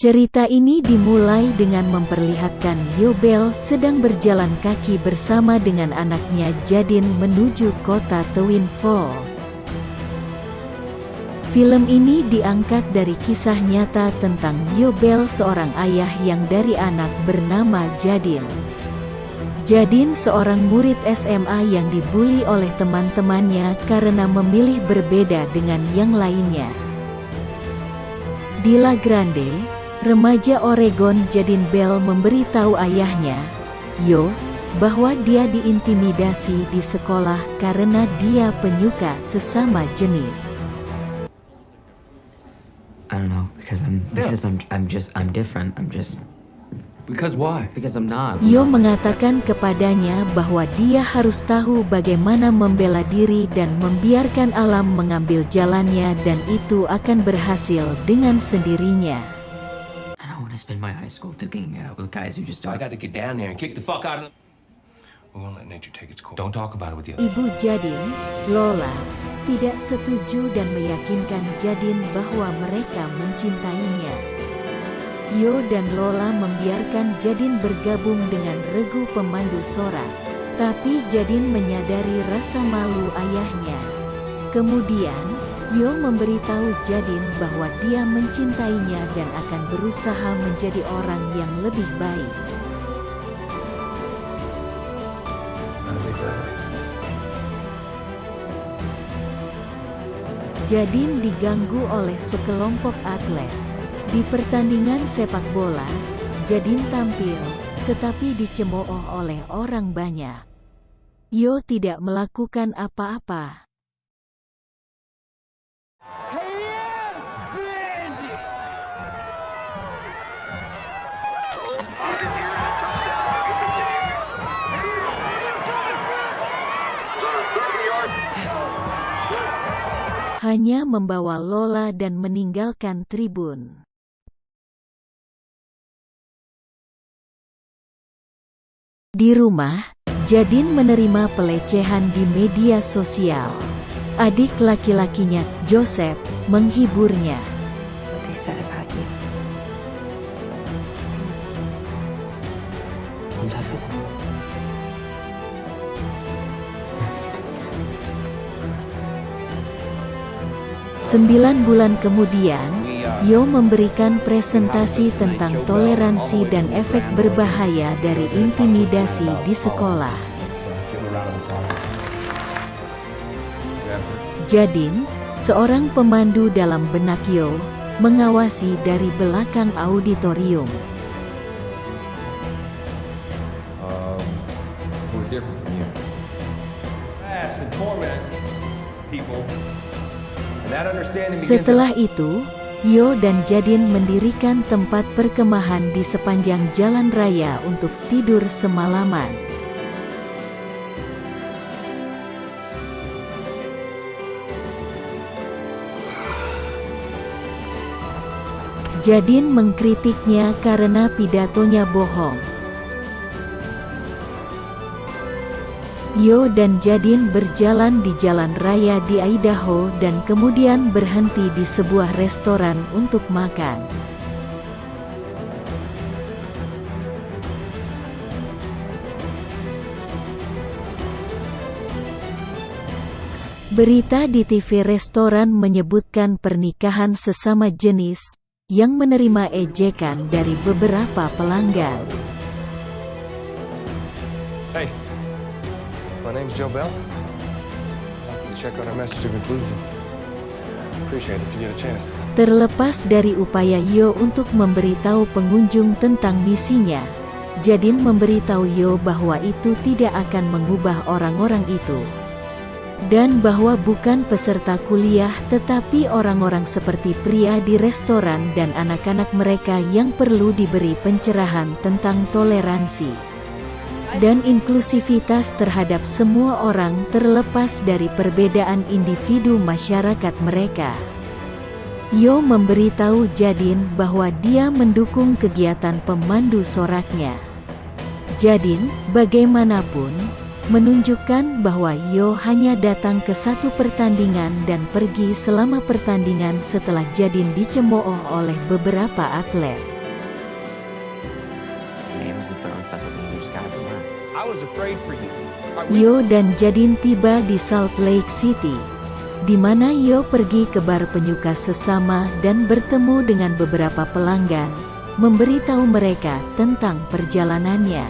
Cerita ini dimulai dengan memperlihatkan Yobel sedang berjalan kaki bersama dengan anaknya Jadin menuju kota Twin Falls. Film ini diangkat dari kisah nyata tentang Yobel, seorang ayah yang dari anak bernama Jadin. Jadin seorang murid SMA yang dibully oleh teman-temannya karena memilih berbeda dengan yang lainnya. Di La Grande, remaja Oregon, Jadin Bell memberitahu ayahnya, Yo, bahwa dia diintimidasi di sekolah karena dia penyuka sesama jenis. I don't know, because I'm different. Because why? Because I'm not. Yo mengatakan kepadanya bahwa dia harus tahu bagaimana membela diri dan membiarkan alam mengambil jalannya, dan itu akan berhasil dengan sendirinya. I don't want to spend my high school duking it out with guys who just I talk. got to get down there and kick the fuck out of them. We won't let nature take its course. Don't talk about it with the others. Ibu Jadin, Lola, tidak setuju dan meyakinkan Jadin bahwa mereka mencintainya. Yo dan Lola membiarkan Jadin bergabung dengan regu pemandu sorak, tapi Jadin menyadari rasa malu ayahnya. Kemudian, Yo memberitahu Jadin bahwa dia mencintainya dan akan berusaha menjadi orang yang lebih baik. Jadin diganggu oleh sekelompok atlet. Di pertandingan sepak bola, Jadin tampil, tetapi dicemooh oleh orang banyak. Yo tidak melakukan apa-apa. Hanya membawa Lola dan meninggalkan tribun. Di rumah, Jadin menerima pelecehan di media sosial. Adik laki-lakinya, Joseph, menghiburnya. What they said about you. I'm tougher than you. 9 bulan kemudian, Yo memberikan presentasi tentang toleransi dan efek berbahaya dari intimidasi di sekolah. Jadin, seorang pemandu dalam benak Yo, mengawasi dari belakang auditorium. We're different from you. And torment people. And that understanding begins. Setelah itu, Yo dan Jadin mendirikan tempat perkemahan di sepanjang jalan raya untuk tidur semalaman. Jadin mengkritiknya karena pidatonya bohong. Yo dan Jadin berjalan di jalan raya di Idaho dan kemudian berhenti di sebuah restoran untuk makan. Berita di TV restoran menyebutkan pernikahan sesama jenis yang menerima ejekan dari beberapa pelanggan. Hey, my name's Joe Bell. I'd like you to check out our message of inclusion. Appreciate it if you get a chance. Terlepas dari upaya Yo untuk memberitahu pengunjung tentang misinya, Jadin memberitahu Yo bahwa itu tidak akan mengubah orang-orang itu. Dan bahwa bukan peserta kuliah tetapi orang-orang seperti pria di restoran dan anak-anak mereka yang perlu diberi pencerahan tentang toleransi dan inklusivitas terhadap semua orang terlepas dari perbedaan individu masyarakat mereka. Yo memberitahu Jadin bahwa dia mendukung kegiatan pemandu soraknya. Jadin, bagaimanapun, menunjukkan bahwa Yo hanya datang ke satu pertandingan dan pergi selama pertandingan setelah Jadin dicemooh oleh beberapa atlet. I was afraid for you. Yo dan Jadin tiba di Salt Lake City, di mana Yo pergi ke bar penyuka sesama dan bertemu dengan beberapa pelanggan, memberitahu mereka tentang perjalanannya.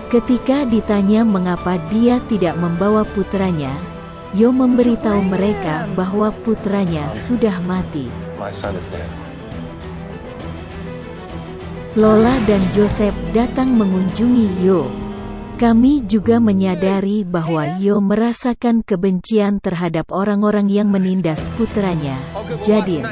Ketika ditanya mengapa dia tidak membawa putranya, Yo memberitahu mereka bahwa putranya sudah mati. My son is dead. Lola dan Joseph datang mengunjungi Yo. Kami juga menyadari bahwa Yo merasakan kebencian terhadap orang-orang yang menindas putranya, Jadin.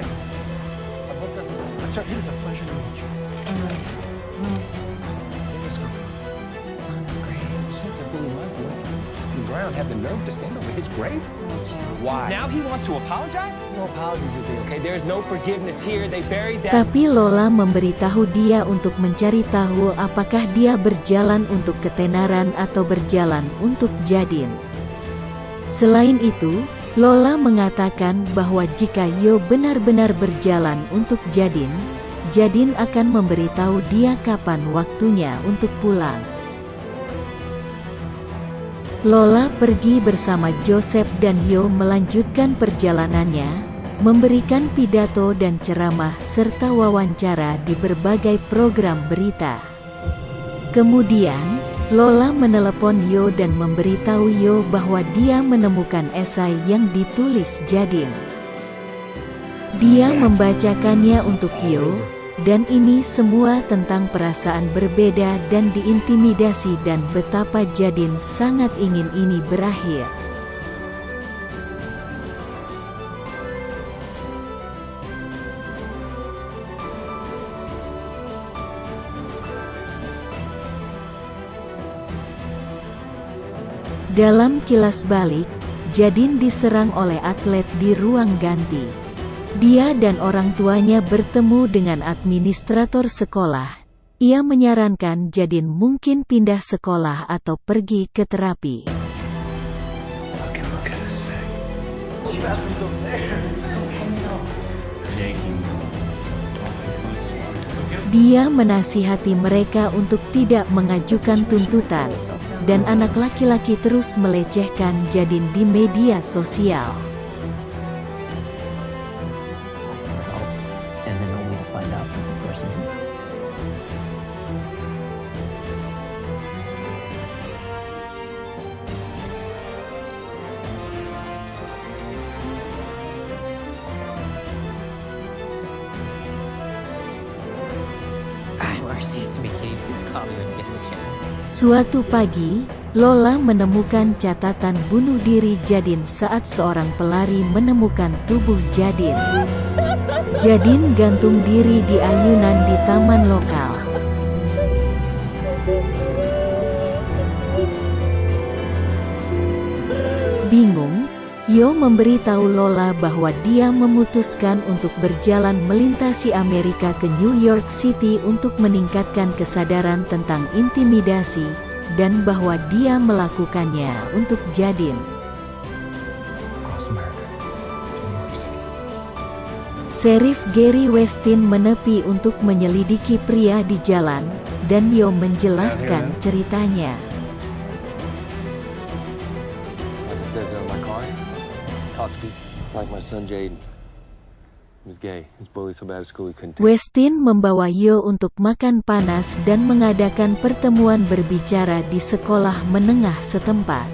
Brown had the nerve to stand over his grave? Why? Now he wants to apologize? No apologies with me, okay? There's no forgiveness here. They buried that. Tapi Lola memberitahu dia untuk mencari tahu apakah dia berjalan untuk ketenaran atau berjalan untuk Jadin. Selain itu, Lola mengatakan bahwa jika Yo benar-benar berjalan untuk Jadin, Jadin akan memberitahu dia kapan waktunya untuk pulang. Lola pergi bersama Joseph dan Yo melanjutkan perjalanannya, memberikan pidato dan ceramah serta wawancara di berbagai program berita. Kemudian, Lola menelepon Yo dan memberitahu Yo bahwa dia menemukan esai yang ditulis Jadin. Dia membacakannya untuk Yo, dan ini semua tentang perasaan berbeda dan diintimidasi dan betapa Jadin sangat ingin ini berakhir. Dalam kilas balik, Jadin diserang oleh atlet di ruang ganti. Dia dan orang tuanya bertemu dengan administrator sekolah. Ia menyarankan Jadin mungkin pindah sekolah atau pergi ke terapi. Fucking look at his face. Dia menasihati mereka untuk tidak mengajukan tuntutan, dan anak laki-laki terus melecehkan Jadin di media sosial. Suatu pagi, Lola menemukan catatan bunuh diri Jadin saat seorang pelari menemukan tubuh Jadin. Jadin gantung diri di ayunan di taman lokal. Bingung, Yo memberitahu Lola bahwa dia memutuskan untuk berjalan melintasi Amerika ke New York City untuk meningkatkan kesadaran tentang intimidasi, dan bahwa dia melakukannya untuk Jadin. Sheriff Gary Westin menepi untuk menyelidiki pria di jalan, dan Yo menjelaskan ceritanya. Like my son Jaden. He was gay. He was bullied so bad at school he couldn't take it. Westin membawa Yo untuk makan panas dan mengadakan pertemuan berbicara di sekolah menengah setempat.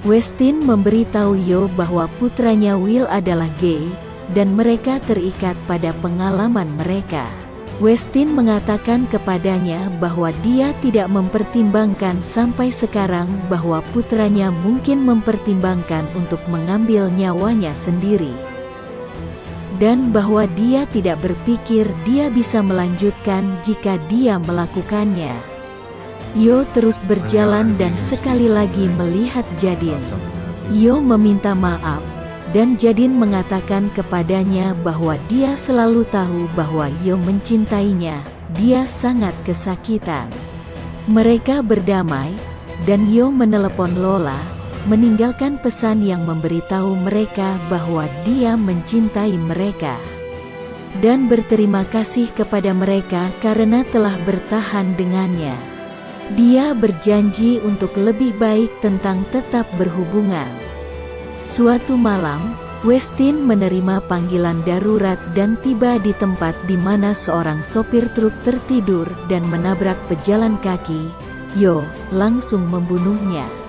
Westin memberitahu Yo bahwa putranya Will adalah gay, dan mereka terikat pada pengalaman mereka. Westin mengatakan kepadanya bahwa dia tidak mempertimbangkan sampai sekarang bahwa putranya mungkin mempertimbangkan untuk mengambil nyawanya sendiri. Dan bahwa dia tidak berpikir dia bisa melanjutkan jika dia melakukannya. Yo terus berjalan dan sekali lagi melihat Jadin. Yo meminta maaf, dan Jadin mengatakan kepadanya bahwa dia selalu tahu bahwa Yo mencintainya. Dia sangat kesakitan. Mereka berdamai, dan Yo menelepon Lola, meninggalkan pesan yang memberitahu mereka bahwa dia mencintai mereka dan berterima kasih kepada mereka karena telah bertahan dengannya. Dia berjanji untuk lebih baik tentang tetap berhubungan. Suatu malam, Westin menerima panggilan darurat dan tiba di tempat di mana seorang sopir truk tertidur dan menabrak pejalan kaki. Yo langsung membunuhnya.